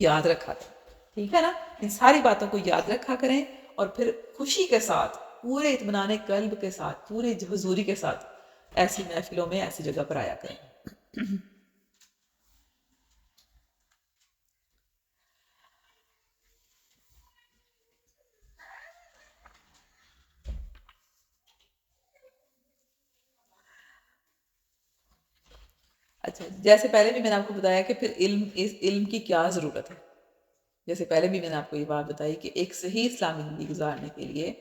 یاد رکھا کریں. ٹھیک ہے نا؟ ان ساری باتوں کو یاد رکھا کریں اور پھر خوشی کے ساتھ، پورے اطمینان قلب کے ساتھ، پورے حضوری کے ساتھ ایسی محفلوں میں، ایسی جگہ پر آیا کریں. اچھا، جیسے پہلے بھی میں نے آپ کو بتایا کہ پھر علم کی کیا ضرورت ہے. جیسے پہلے بھی میں نے آپ کو یہ بات بتائی کہ ایک صحیح اسلامی زندگی گزارنے کے لیے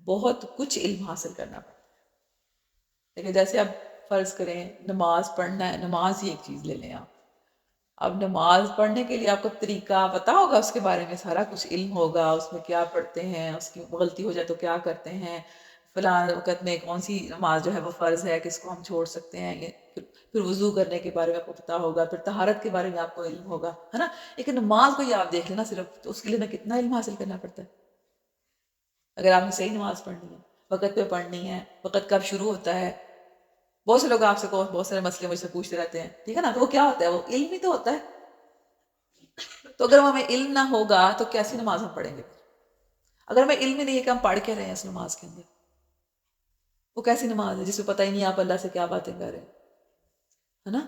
بہت کچھ علم حاصل کرنا پڑتا ہے. لیکن جیسے اب فرض کریں نماز پڑھنا ہے، نماز ہی ایک چیز لے لیں آپ. اب نماز پڑھنے کے لیے آپ کو طریقہ پتہ ہوگا، اس کے بارے میں سارا کچھ علم ہوگا، اس میں کیا پڑھتے ہیں، اس کی غلطی ہو جائے تو کیا کرتے ہیں، فلاں وقت میں کون سی نماز جو ہے وہ فرض ہے، کس کو ہم چھوڑ سکتے ہیں. یہ پھر وضو کرنے کے بارے میں آپ کو پتہ ہوگا، پھر طہارت کے بارے میں آپ کو علم ہوگا، ہے نا. لیکن نماز کو یہ آپ دیکھ لینا صرف، تو اس کے لیے ہمیں کتنا علم حاصل کرنا پڑتا ہے. اگر آپ نے صحیح نماز پڑھنی ہے، وقت پہ پڑھنی ہے، وقت کب شروع ہوتا ہے. بہت سے لوگ آپ سے بہت سارے مسئلے مجھ سے پوچھتے رہتے ہیں، ٹھیک ہے نا، تو وہ کیا ہوتا ہے؟ وہ علم ہی تو ہوتا ہے. تو اگر ہمیں علم نہ ہوگا تو کیسی نماز ہم پڑھیں گے؟ اگر ہمیں علم ہی نہیں ہے کہ ہم پڑھ کے رہے ہیں اس نماز کے اندر، وہ کیسی نماز ہے جس میں پتہ ہی نہیں آپ اللہ سے کیا باتیں کر رہے ہیں، ہے نا.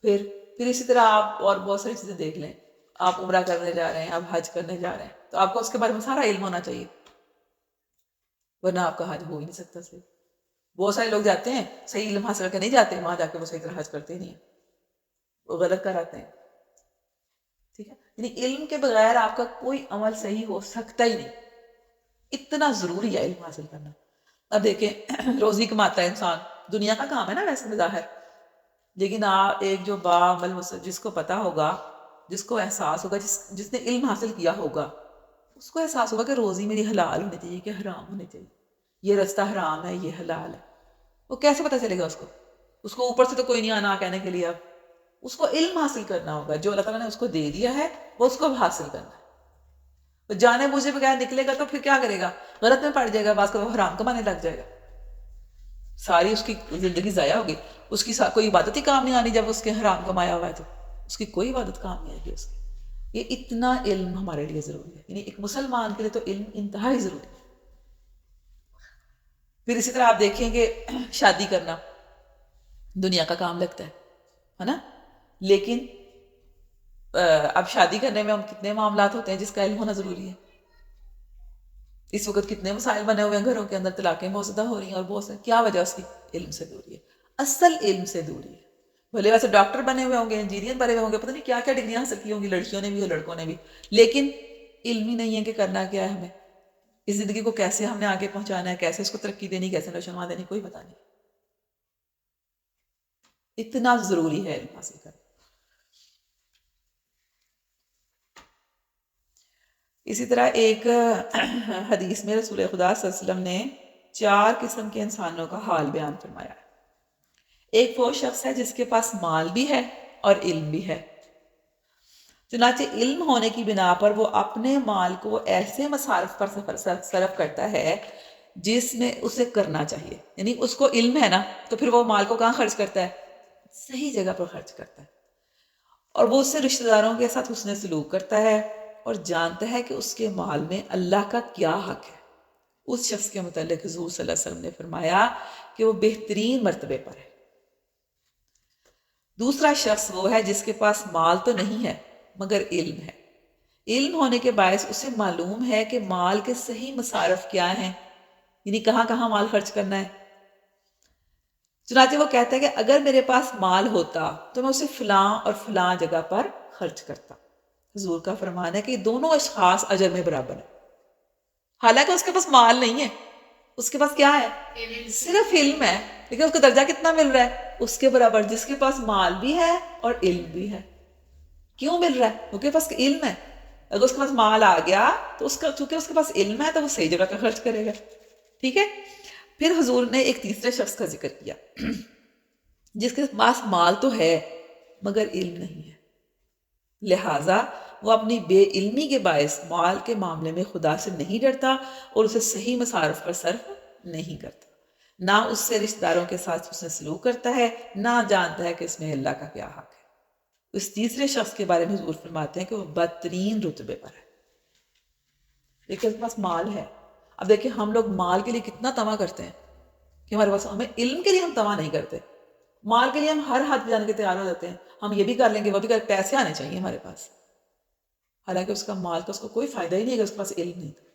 پھر اسی طرح آپ اور بہت ساری چیزیں دیکھ لیں. آپ عمرہ کرنے جا رہے ہیں، آپ حج کرنے جا رہے ہیں، تو آپ کو اس کے بارے میں سارا علم ہونا چاہیے، ورنہ آپ کا حج ہو ہی نہیں سکتا صحیح. بہت سارے لوگ جاتے ہیں صحیح علم حاصل کر کے نہیں جاتے، وہاں جا کے وہ صحیح طرح حج کرتے ہی نہیں ہیں، وہ غلط کراتے ہیں. ٹھیک ہے، یعنی علم کے بغیر آپ کا کوئی عمل صحیح ہو سکتا ہی نہیں. اتنا ضروری ہے علم حاصل کرنا. اب دیکھیں روزی کماتا ہے انسان، دنیا کا کام ہے نا ویسے ظاہر، لیکن آپ ایک جو باعمل جس کو پتا ہوگا، جس کو احساس ہوگا، جس نے علم حاصل کیا ہوگا، اس کو احساس ہوگا کہ روزی میری حلال ہونی چاہیے کہ حرام ہونی چاہیے، یہ رستہ حرام ہے، یہ حلال ہے. وہ کیسے پتہ چلے گا اس کو اوپر سے تو کوئی نہیں آنا کہنے کے لیے. اب اس کو علم حاصل کرنا ہوگا، جو اللہ تعالیٰ نے اس کو دے دیا ہے وہ اس کو حاصل کرنا ہے. جانے بوجھے بغیر نکلے گا تو پھر کیا کرے گا؟ غلط میں پڑ جائے گا، بعض کا وہ حرام کمانے لگ جائے گا، ساری اس کی زندگی ضائع ہوگی. اس کی کوئی عبادت ہی کام نہیں آنی جب اس کے حرام کمایا ہوا ہے، تو اس کی کوئی عبادت کام نہیں آئے گی اس کی. یہ اتنا علم ہمارے لیے ضروری ہے، یعنی ایک مسلمان کے لیے تو علم انتہائی ضروری ہے. پھر اسی طرح آپ دیکھیں کہ شادی کرنا دنیا کا کام لگتا ہے نا، لیکن اب شادی کرنے میں ہم کتنے معاملات ہوتے ہیں جس کا علم ہونا ضروری ہے. اس وقت کتنے مسائل بنے ہوئے ہیں گھروں کے اندر، طلاقیں بہت زیادہ ہو رہی ہیں، اور بہت سے کیا وجہ اس کی؟ علم سے دوری ہے، اصل علم سے دوری ہے. بھلے ویسے ڈاکٹر بنے ہوئے ہوں گے، انجینئر بنے ہوئے ہوں گے، پتہ نہیں کیا کیا ڈگریاں حاصل کی ہوں گی لڑکیوں نے بھی اور لڑکوں نے بھی، لیکن علم ہی نہیں ہے کہ کرنا کیا ہے. ہمیں اس زندگی کو کیسے ہم نے آگے پہنچانا ہے، کیسے اس کو ترقی دینی، کیسے نشوان دینی، کوئی پتہ نہیں. اتنا ضروری ہے علم حاصل کرنا. اسی طرح ایک حدیث میں رسول خدا صلی اللہ علیہ وسلم نے 4 قسم کے انسانوں کا حال بیان فرمایا ہے. ایک وہ شخص ہے جس کے پاس مال بھی ہے اور علم بھی ہے. چنانچہ علم ہونے کی بنا پر وہ اپنے مال کو ایسے مصارف پر صرف کرتا ہے جس میں اسے کرنا چاہیے. یعنی اس کو علم ہے نا، تو پھر وہ مال کو کہاں خرچ کرتا ہے؟ صحیح جگہ پر خرچ کرتا ہے. اور وہ اس سے رشتہ داروں کے ساتھ حسن سلوک کرتا ہے اور جانتا ہے کہ اس کے مال میں اللہ کا کیا حق ہے. اس شخص کے متعلق حضور صلی اللہ علیہ وسلم نے فرمایا کہ وہ بہترین مرتبے پر ہے. دوسرا شخص وہ ہے جس کے پاس مال تو نہیں ہے مگر علم ہے. علم ہونے کے باعث اسے معلوم ہے کہ مال کے صحیح مصارف کیا ہیں، یعنی کہاں کہاں مال خرچ کرنا ہے. چنانچہ وہ کہتا ہے کہ اگر میرے پاس مال ہوتا تو میں اسے فلاں اور فلاں جگہ پر خرچ کرتا. حضور کا فرمان ہے کہ یہ دونوں اشخاص اجر میں برابر ہیں. حالانکہ اس کے پاس مال نہیں ہے، اس کے پاس کیا ہے؟ صرف علم ہے، لیکن اس کا درجہ کتنا مل رہا ہے؟ اس کے برابر جس کے پاس مال بھی ہے اور علم بھی ہے. کیوں مل رہا ہے؟ کیونکہ پاس علم ہے. اگر اس کے پاس مال آ گیا تو چونکہ اس کے پاس علم ہے تو وہ صحیح جگہ پہ خرچ کرے گا. ٹھیک ہے. پھر حضور نے ایک تیسرے شخص کا ذکر کیا جس کے پاس مال تو ہے مگر علم نہیں ہے، لہٰذا وہ اپنی بے علمی کے باعث مال کے معاملے میں خدا سے نہیں ڈرتا اور اسے صحیح مصارف پر صرف نہیں کرتا، نہ اس سے رشتہ داروں کے ساتھ اس نے سلوک کرتا ہے، نہ جانتا ہے کہ اس میں اللہ کا کیا حق ہے. اس تیسرے شخص کے بارے میں حضور فرماتے ہیں کہ وہ بدترین رتبے پر ہے، لیکن اس کے پاس مال ہے۔ اب دیکھیں ہم لوگ مال کے لیے کتنا طمع کرتے ہیں کہ ہمارے پاس، ہمیں علم کے لیے ہم طمع نہیں کرتے، مال کے لیے ہم ہر حد پہ جانے کے تیار ہو جاتے ہیں، ہم یہ بھی کر لیں گے وہ بھی کر، پیسے آنے چاہیے ہمارے پاس، حالانکہ اس کا مال کا اس کو کوئی فائدہ ہی نہیں ہے، اس کے پاس علم نہیں تھا۔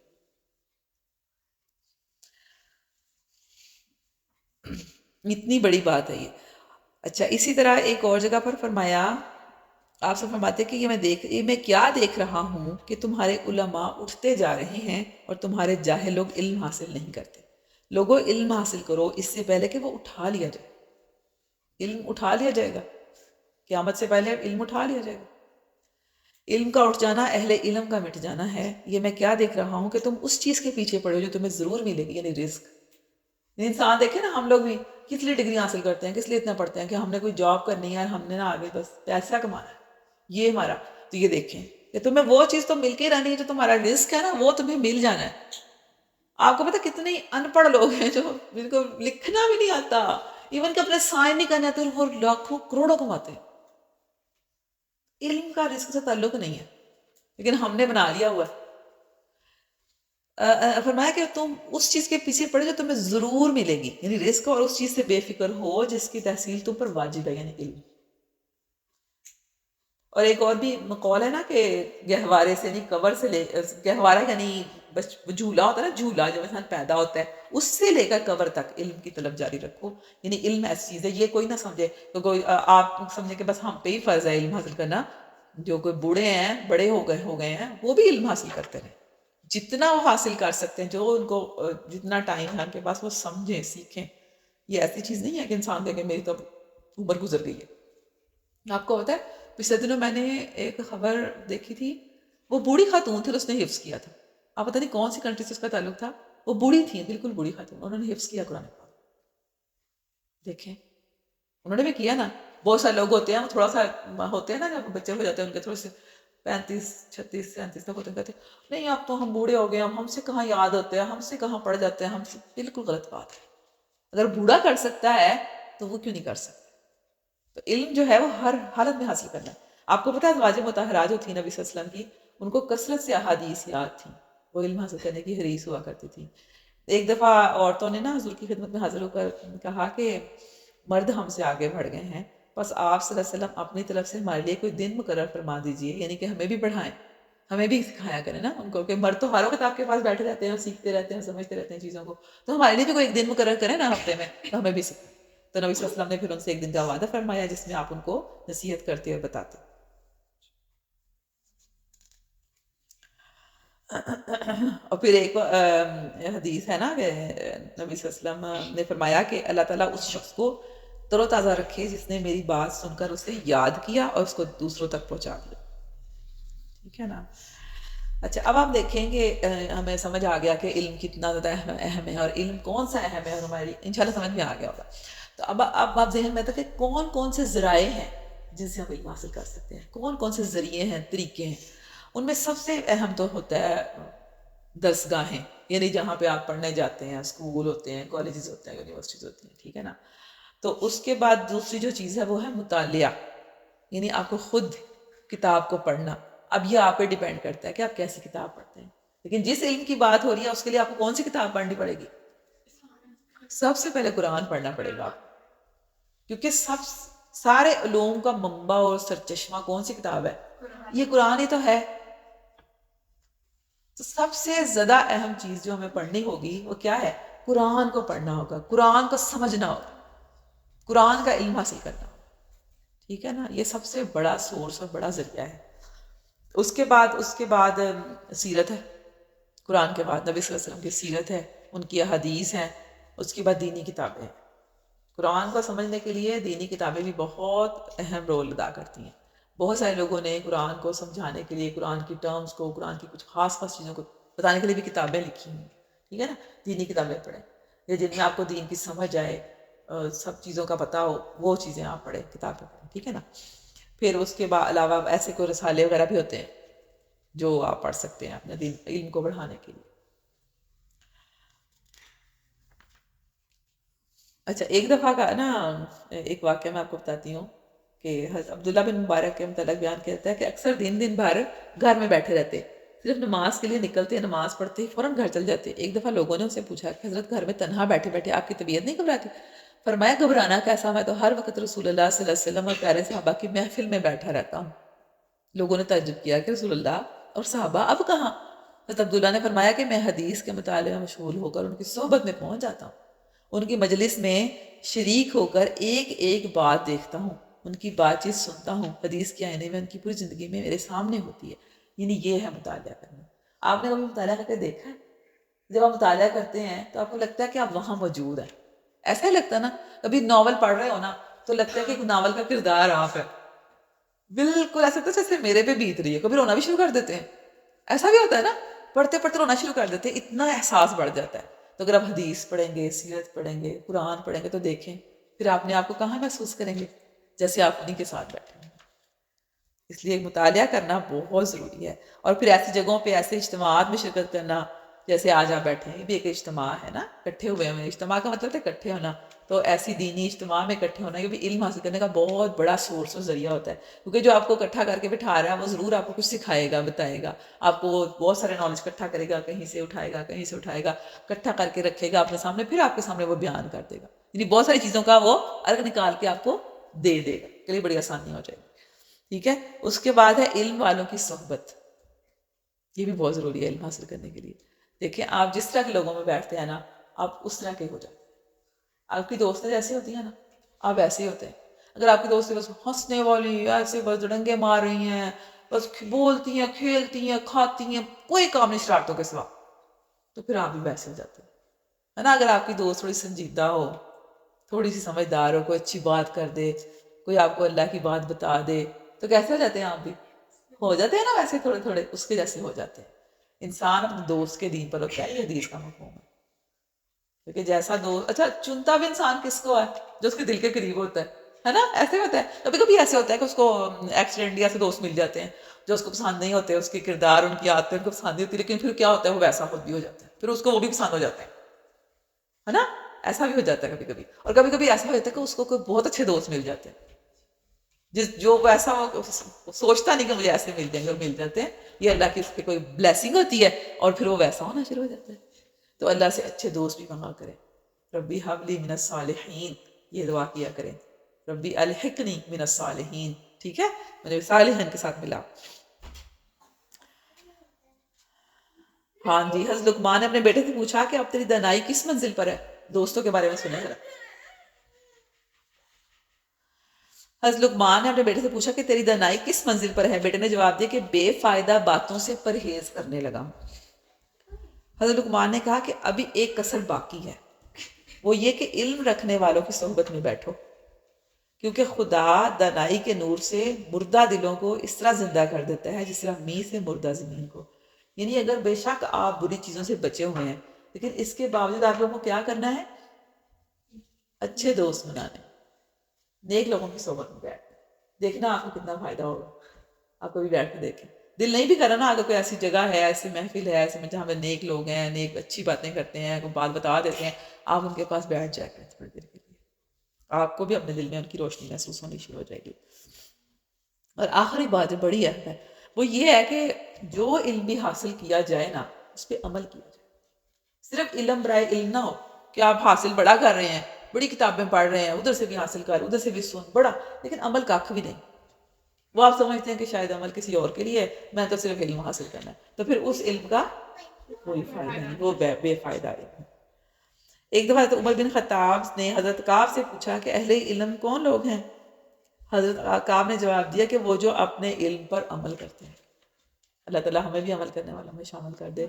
اتنی بڑی بات ہے یہ۔ اچھا اسی طرح ایک اور جگہ پر فرمایا، آپ سے فرماتے ہیں کہ یہ میں کیا دیکھ رہا ہوں کہ تمہارے علماء اٹھتے جا رہے ہیں اور تمہارے جاہل لوگ علم حاصل نہیں کرتے۔ لوگوں علم حاصل کرو اس سے پہلے کہ وہ اٹھا لیا جائے، علم اٹھا لیا جائے گا، قیامت سے پہلے علم اٹھا لیا جائے گا۔ علم کا اٹھ جانا اہل علم کا مٹ جانا ہے۔ یہ میں کیا دیکھ رہا ہوں کہ تم اس چیز کے پیچھے پڑے ہو جو تمہیں ضرور ملے گی، یعنی رزق۔ انسان دیکھیں نا، ہم لوگ بھی کس لیے ڈگری حاصل کرتے ہیں، کس لیے اتنا پڑھتے ہیں کہ ہم نے کوئی جاب کرنی ہے، ہم نے نا آگے بس پیسہ کمانا ہے، یہ ہمارا۔ تو یہ دیکھیں کہ تمہیں وہ چیز تو مل کے رہنی ہے جو تمہارا رزق ہے نا، وہ تمہیں مل جانا ہے۔ آپ کو پتہ کتنے ان پڑھ لوگ ہیں جو جن کو لکھنا بھی نہیں آتا، ایون کہ اپنے سائن نہیں کرنے آتے، وہ لاکھوں کروڑوں کماتے ہیں۔ علم کا رزق سے تعلق نہیں ہے، لیکن ہم نے بنا لیا ہوا ہے۔ فرمایا کہ تم اس چیز کے پیچھے پڑے جو تمہیں ضرور ملے گی، یعنی رزق، اور اس چیز سے بے فکر ہو جس کی تحصیل تم پر واجب ہے، یعنی علم۔ اور ایک اور بھی قول ہے نا کہ گہوارے سے نہیں، کور سے لے، گہوارہ یعنی بس جھولا ہوتا ہے نا، جھولا جو انسان پیدا ہوتا ہے اس سے لے کر کور تک علم کی طلب جاری رکھو۔ یعنی علم ایسی چیز ہے، یہ کوئی نہ سمجھے تو کوئی آپ سمجھے کہ بس ہم پہ ہی فرض ہے علم حاصل کرنا۔ جو کوئی بوڑھے ہیں، بڑے ہو گئے ہیں، وہ بھی علم حاصل کرتے رہے، جتنا وہ حاصل کر سکتے ہیں، جو ان کو جتنا ٹائم ہے ان کے پاس، وہ سمجھیں، سیکھیں۔ یہ ایسی چیز نہیں ہے کہ انسان دیکھے میری تو عمر گزر گئی ہے۔ آپ کو پتہ ہے پچھلے دنوں میں نے ایک خبر دیکھی تھی، وہ بوڑھی خاتون تھی، اس نے حفظ کیا تھا۔ آپ پتہ نہیں کون سی کنٹری سے اس کا تعلق تھا، وہ بوڑھی تھی، بالکل بوڑھی خاتون، انہوں نے حفظ کیا قرآن پاک۔ دیکھیں انہوں نے بھی کیا نا۔ بہت سارے لوگ ہوتے ہیں، وہ تھوڑا سا ہوتے ہیں نا، جب بچے ہو جاتے ہیں ان کے تھوڑے سے 35 36 37 تک ہوتے ہیں، کہتے ہیں نہیں اب تو ہم بوڑھے ہو گئے، اب ہم سے کہاں یاد ہوتے ہیں، ہم سے کہاں پڑھ جاتے ہیں، ہم سے۔ بالکل غلط بات ہے۔ اگر بوڑھا کر سکتا ہے تو وہ کیوں نہیں کر سکتا؟ تو علم جو ہے وہ ہر حالت میں حاصل کرنا ہے۔ آپ کو پتہ ہے ازواج مطہرات جو تھی نبی صلی اللہ علیہ وسلم کی، ان کو کثرت سے احادیث یاد تھیں، وہ علم حاصل کرنے کی حریص ہوا کرتی تھی۔ ایک دفعہ عورتوں نے نا حضور کی خدمت میں حاضر ہو کر کہا کہ مرد ہم سے آگے بڑھ گئے ہیں، بس آپ صلی اللہ علیہ وسلم اپنی طرف سے ہمارے لیے کوئی دن مقرر فرما دیجئے، یعنی کہ ہمیں بھی پڑھائیں، ہمیں بھی سکھایا کریں نا ان کو، کہ مرد تو ہر وقت آپ کے پاس بیٹھے رہتے ہیں اور سیکھتے رہتے ہیں، سمجھتے رہتے ہیں چیزوں کو، تو ہمارے لیے بھی کوئی ایک دن مقرر کریں نا ہفتے میں، تو ہمیں بھی سکھائیں۔ تو نبی صلی اللہ علیہ وسلم نے پھر ان سے ایک دن کا وعدہ فرمایا جس میں آپ ان کو نصیحت کرتے اور بتاتے۔ اور پھر ایک حدیث ہے نا کہ نبی صلی اللہ علیہ وسلم نے فرمایا کہ اللہ تعالیٰ اس شخص کو تر و تازہ رکھے جس نے میری بات سن کر اسے یاد کیا اور اس کو دوسروں تک پہنچا دیا۔ ٹھیک ہے نا؟ اچھا اب آپ دیکھیں کہ ہمیں سمجھ آ گیا کہ علم کتنا زیادہ اہم ہے، اور علم کون سا اہم ہے، اور ہماری انشاءاللہ سمجھ میں آ گیا ہوگا۔ تو اب آپ ذہن میں تھا کہ کون کون سے ذرائع ہیں جن سے ہم علم حاصل کر سکتے ہیں، کون کون سے ذریعے ہیں، طریقے ہیں۔ ان میں سب سے اہم تو ہوتا ہے درسگاہیں، یعنی جہاں پہ آپ پڑھنے جاتے ہیں، اسکول ہوتے ہیں، کالجز ہوتے ہیں، یونیورسٹیز ہوتی ہیں، ٹھیک ہے نا؟ تو اس کے بعد دوسری جو چیز ہے وہ ہے مطالعہ، یعنی آپ کو خود کتاب کو پڑھنا۔ اب یہ آپ پہ ڈیپینڈ کرتا ہے کہ آپ کیسی کتاب پڑھتے ہیں، لیکن جس علم کی بات ہو رہی ہے اس کے لیے آپ کو کون سی کتاب پڑھنی پڑے گی؟ سب سے پہلے قرآن پڑھنا پڑے گا آپ کو، کیونکہ سارے علوم کا منبع اور سرچشمہ کون سی کتاب ہے؟ یہ قرآن ہی تو ہے۔ تو سب سے زیادہ اہم چیز جو ہمیں پڑھنی ہوگی وہ کیا ہے؟ قرآن کو پڑھنا ہوگا، قرآن کو سمجھنا ہوگا، قرآن کا علم حاصل کرنا ہوگا، ٹھیک ہے نا؟ یہ سب سے بڑا سورس اور بڑا ذریعہ ہے۔ اس کے بعد سیرت ہے، قرآن کے بعد نبی صلی اللہ علیہ وسلم کی سیرت ہے، ان کی احادیث ہیں، اس کے بعد دینی کتابیں ہیں۔ قرآن کو سمجھنے کے لیے دینی کتابیں بھی بہت اہم رول ادا کرتی ہیں۔ بہت سارے لوگوں نے قرآن کو سمجھانے کے لیے، قرآن کی ٹرمز کو، قرآن کی کچھ خاص چیزوں کو بتانے کے لیے بھی کتابیں لکھی ہیں، ٹھیک ہے نا؟ دینی کتابیں پڑھیں، یا جن میں آپ کو دین کی سمجھ آئے، سب چیزوں کا پتہ ہو، وہ چیزیں آپ پڑھیں، کتابیں پڑھیں، ٹھیک ہے نا؟ پھر اس کے علاوہ ایسے کوئی رسالے وغیرہ بھی ہوتے ہیں جو آپ پڑھ سکتے ہیں اپنے دین علم کو بڑھانے کے لیے۔ اچھا ایک دفعہ کا نا ایک واقعہ میں آپ کو بتاتی ہوں کہ حضرت عبداللہ بن مبارک کے متعلق بیان کہتا ہے کہ اکثر دن بھر گھر میں بیٹھے رہتے، صرف نماز کے لیے نکلتے، نماز پڑھتے فوراً گھر چل جاتے۔ ایک دفعہ لوگوں نے ان سے پوچھا کہ حضرت گھر میں تنہا بیٹھے بیٹھے آپ کی طبیعت نہیں گھبراتی؟ فرمایا گھبرانا کیسا، میں تو ہر وقت رسول اللہ صلی اللہ علیہ وسلم اور پیارے صحابہ کی محفل میں بیٹھا رہتا ہوں۔ لوگوں نے تعجب کیا کہ رسول اللہ اور صحابہ اب کہاں؟ حضرت عبداللہ نے فرمایا کہ میں حدیث کے مطالعے میں مشغول ہو کر ان کی صحبت میں پہنچ جاتا ہوں، ان کی مجلس میں شریک ہو کر ایک ایک بات دیکھتا ہوں، ان کی بات چیت سنتا ہوں، حدیث کے آئینے میں ان کی پوری زندگی میں میرے سامنے ہوتی ہے۔ یعنی یہ ہے مطالعہ کرنا۔ آپ نے کبھی مطالعہ کر کے دیکھا ہے؟ جب آپ مطالعہ کرتے ہیں تو آپ کو لگتا ہے کہ آپ وہاں موجود ہیں، ایسا ہی لگتا ہے نا؟ کبھی ناول پڑھ رہے ہو نا تو لگتا ہے کہ ایک ناول کا کردار آپ ہے، بالکل ایسا لگتا ہے جیسے میرے پہ بیت رہی ہے، کبھی رونا بھی شروع کر دیتے ہیں، ایسا بھی ہوتا ہے نا؟ پڑھتے پڑھتے رونا شروع کر دیتے ہیں، اتنا احساس بڑھ جاتا ہے۔ تو اگر آپ حدیث پڑھیں گے، سیرت پڑھیں گے، قرآن پڑھیں گے تو دیکھیں پھر آپ نے آپ کو کہاں محسوس کریں گے؟ جیسے آپ انہیں کے ساتھ بیٹھے ہیں۔ اس لیے مطالعہ کرنا بہت ضروری ہے، اور پھر ایسی جگہوں پہ ایسے اجتماعات میں شرکت کرنا، جیسے آج آپ بیٹھے ہیں، یہ بھی ایک اجتماع ہے نا، اکٹھے ہوئے ہیں۔ اجتماع کا مطلب ہے اکٹھے ہونا، تو ایسی دینی اجتماع میں اکٹھے ہونا یہ بھی علم حاصل کرنے کا بہت بڑا سورس اور ذریعہ ہوتا ہے، کیونکہ جو آپ کو اکٹھا کر کے بٹھا رہا ہے وہ ضرور آپ کو کچھ سکھائے گا، بتائے گا، آپ کو بہت سارے نالج اکٹھا کرے گا، کہیں سے اٹھائے گا، کہیں سے اٹھائے گا، اکٹھا کر کے رکھے گا اپنے سامنے، پھر آپ کے سامنے وہ بیان کر دے گا، یعنی بہت ساری چیزوں کا وہ الگ نکال کے آپ کو دے دے گا، کے لیے بڑی آسانی ہو جائے گی۔ ٹھیک ہے، اس کے بعد ہے علم والوں کی صحبت، یہ بھی بہت ضروری ہے علم حاصل کرنے کے لیے۔ دیکھیں آپ جس طرح کے لوگوں میں بیٹھتے ہیں نا آپ اس طرح کے ہو جاتے ہیں۔ آپ کی دوستیں جیسی ہوتی ہیں نا آپ ایسے ہی ہوتے ہیں۔ اگر آپ کی دوستیں بس ہنسنے والی، ایسے بس ڈنگے مار رہی ہیں، بس بولتی ہیں، کھیلتی ہیں، کھاتی ہیں، کوئی کام نہیں شرارتوں کے سوا، تو پھر آپ بھی ویسے ہو جاتے ہیں، ہے نا؟ اگر آپ کی دوست تھوڑی سنجیدہ ہو، تھوڑی سی سمجھدار ہو، کوئی اچھی بات کر دے، کوئی آپ کو اللہ کی بات بتا دے، تو کیسے ہو جاتے ہیں؟ آپ بھی ہو جاتے ہیں نا ویسے، تھوڑے تھوڑے اس کے جیسے ہو جاتے ہیں۔ انسان اپنے دوست کے دین پر ہوتا ہے، یہ حدیث کا مفہوم ہے، کیونکہ جیسا دوست، اچھا چنتا بھی انسان کس کو ہے؟ جو اس کے دل کے قریب ہوتا ہے نا؟ ایسے ہوتا ہے، کبھی کبھی ایسے ہوتا ہے کہ اس کو ایکسیڈنٹلی ایسے دوست مل جاتے ہیں جو اس کو پسند نہیں ہوتے، اس کے کردار، ان کی عادتیں ان کو پسند نہیں ہوتی، لیکن پھر کیا ہوتا ہے وہ ویسا خود بھی ہو جاتا ہے، پھر اس کو وہ بھی پسند ہو جاتے ہیں، ہے نا؟ ایسا بھی ہو جاتا ہے کبھی کبھی، اور کبھی کبھی ایسا ہو جاتا ہے کہ اس کو کوئی بہت اچھے دوست مل جاتے ہیں، جو ایسا سوچتا نہیں کہ مجھے ایسے مل جائیں گے اور مل جاتے ہیں، یہ اللہ کی اس پہ کوئی بلیسنگ ہوتی ہے، اور پھر وہ ویسا ہونا شروع ہو جاتا ہے۔ تو اللہ سے اچھے دوست بھی منگا کریں، ربی حبلی من الصالحین، یہ دعا کیا کریں، ربی الحقنی من الصالحین، ٹھیک ہے، مجھے صالحین کے ساتھ ملا۔ ہاں جی، حضرت لقمان نے اپنے بیٹے سے پوچھا کہ اب تیری دانائی کس منزل پر ہے؟ دوستوں کے بارے میں سنیں ذرا۔ حضرت لقمان نے اپنے بیٹے سے پوچھا کہ تیری دانائی کس منزل پر ہے؟ بیٹے نے جواب دیا کہ بے فائدہ باتوں سے پرہیز کرنے لگا ہوں۔ حضرت لقمان نے کہا کہ ابھی ایک کسر باقی ہے، وہ یہ کہ علم رکھنے والوں کی صحبت میں بیٹھو، کیونکہ خدا دانائی کے نور سے مردہ دلوں کو اس طرح زندہ کر دیتا ہے جس طرح میح سے مردہ زمین کو۔ یعنی اگر بے شک آپ بری چیزوں سے بچے ہوئے ہیں، لیکن اس کے باوجود آپ لوگوں کو کیا کرنا ہے؟ اچھے دوست بنانے، نیک لوگوں کی صحبت میں بیٹھ دیکھنا آپ کو کتنا فائدہ ہوگا۔ آپ کو بھی بیٹھ کے دیکھیں، دل نہیں بھی کرا نا، اگر کوئی ایسی جگہ ہے، ایسی محفل ہے، ایسے میں جہاں پہ نیک لوگ ہیں، نیک اچھی باتیں کرتے ہیں، کوئی بات بتا دیتے ہیں، آپ ان کے پاس بیٹھ جائیں گے تھوڑی دیر کے لیے، آپ کو بھی اپنے دل میں ان کی روشنی محسوس ہونی شروع ہو جائے گی۔ اور آخری بات جو بڑی اہم ہے وہ یہ ہے کہ جو علم بھی حاصل کیا جائے نا اس پہ عمل کیا جائے، صرف علم برائے علم نہ ہو کہ آپ حاصل بڑا کر رہے ہیں، بڑی کتابیں پڑھ رہے ہیں، ادھر سے بھی حاصل کر، ادھر سے بھی سن بڑا، لیکن عمل کاکھ بھی نہیں، وہ آپ سمجھتے ہیں کہ شاید عمل کسی اور کے لیے، میں تو صرف علم حاصل کرنا ہے، تو پھر اس علم کا کوئی فائدہ نہیں، وہ بے فائدہ علم ہے۔ ایک دفعہ حضرت عمر بن خطاب نے حضرت کعب سے پوچھا کہ اہل علم کون لوگ ہیں؟ حضرت کعب نے جواب دیا کہ وہ جو اپنے علم پر عمل کرتے ہیں۔ اللہ تعالیٰ ہمیں بھی عمل کرنے والوں میں شامل کر دے۔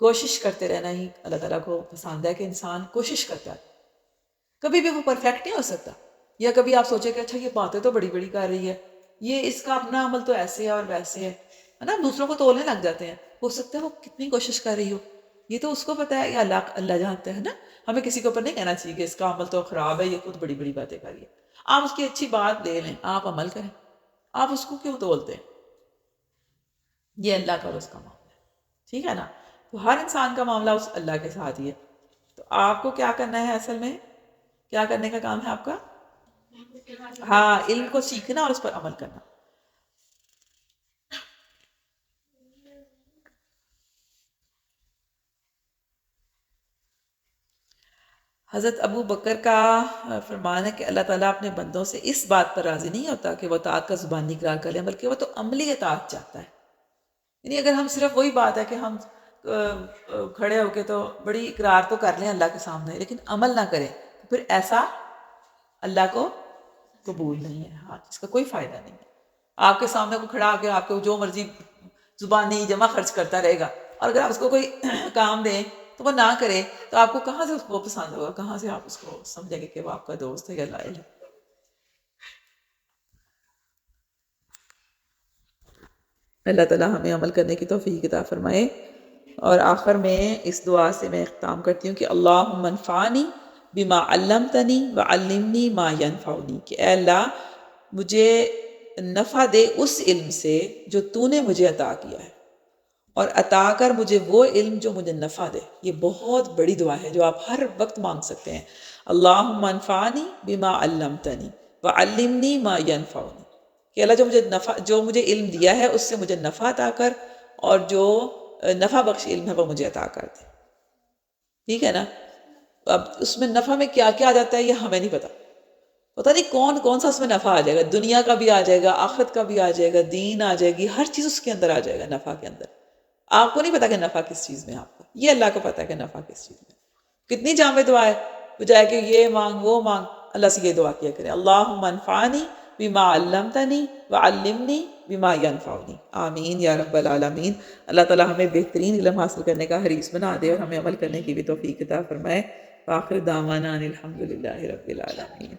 کوشش کرتے رہنا ہی اللہ تعالیٰ کو پسند ہے، کہ انسان کوشش کرتا ہے، کبھی بھی وہ پرفیکٹ نہیں ہو سکتا، یا کبھی آپ سوچیں کہ اچھا یہ باتیں تو بڑی بڑی کر رہی ہے، یہ اس کا اپنا عمل تو ایسے ہے اور ویسے ہے نا، دوسروں کو تولنے لگ جاتے ہیں، ہو سکتا ہے وہ کتنی کوشش کر رہی ہو، یہ تو اس کو پتہ ہے، یا اللہ جانتا ہے نا، ہمیں کسی کے اوپر نہیں کہنا چاہیے کہ اس کا عمل تو خراب ہے، یہ خود بڑی بڑی باتیں کر رہی ہے۔ آپ اس کی اچھی بات لے لیں، آپ عمل کریں، آپ اس کو کیوں تولتے ہیں؟ یہ اللہ کا اور اس کا معاملہ ہے، ٹھیک ہے نا؟ تو ہر انسان کا معاملہ اس اللہ کے ساتھ ہی ہے، تو آپ کو کیا کرنا ہے؟ اصل میں کیا کرنے کا کام ہے آپ کا؟ ہاں، علم کو سیکھنا اور اس پر عمل کرنا. حضرت ابو بکر کا فرمان ہے کہ اللہ تعالیٰ اپنے بندوں سے اس بات پر راضی نہیں ہوتا کہ وہ اطاعت کا زبانی اقرار کر لیں، بلکہ وہ تو عملی اطاعت چاہتا ہے. یعنی اگر ہم صرف وہی بات ہے کہ ہم کھڑے ہو کے تو بڑی اقرار تو کر لیں اللہ کے سامنے، لیکن عمل نہ کریں، تو پھر ایسا اللہ کو قبول نہیں ہے. ہاں، اس کا کوئی فائدہ نہیں ہے. آپ کے سامنے کو کھڑا ہو کے آپ کو جو مرضی زبانی جمع خرچ کرتا رہے گا، اور اگر آپ اس کو کوئی کام دیں تو وہ نہ کرے، تو آپ کو کہاں سے اس کو پسند ہوگا، کہاں سے آپ اس کو سمجھیں گے کہ وہ آپ کا دوست ہے یا لائل ہے. اللہ تعالیٰ ہمیں عمل کرنے کی توفیق عطا فرمائے. اور آخر میں اس دعا سے میں اختتام کرتی ہوں کہ اللہم انفعنی بما علمتنی وعلمنی ما ینفعنی، کہ اے اللہ مجھے نفع دے اس علم سے جو تو نے مجھے عطا کیا ہے، اور عطا کر مجھے وہ علم جو مجھے نفع دے. یہ بہت بڑی دعا ہے جو آپ ہر وقت مانگ سکتے ہیں. اللہم انفعنی بما علمتنی وعلمنی ما ینفعنی، کہ اللہ جو مجھے علم دیا ہے اس سے مجھے نفع عطا کر، اور جو نفع بخش علم ہے وہ مجھے عطا کر دے. ٹھیک ہے نا؟ اب اس میں نفع میں کیا کیا آ جاتا ہے یہ ہمیں نہیں پتا. پتہ نہیں کون کون سا اس میں نفع آ جائے گا. دنیا کا بھی آ جائے گا، آخرت کا بھی آ جائے گا، دین آ جائے گی، ہر چیز اس کے اندر آ جائے گا. نفع کے اندر آپ کو نہیں پتا کہ نفع کس چیز میں ہے، آپ کو یہ اللہ کو پتا ہے کہ نفع کس چیز میں ہے. کتنی جامع دعا ہے، بجائے کہ یہ مانگ وہ مانگ، اللہ سے یہ دعا کیا کرے، اللہم انفعنی بما علمتنی وعلمنی بما ینفعنی. آمین یا رب العالمین. اللہ تعالیٰ ہمیں بہترین علم حاصل کرنے کا حریص بنا دے، اور ہمیں عمل کرنے کی بھی توفیق عطا فرمائے. وآخر دعوانا ان الحمد للہ رب العالمین.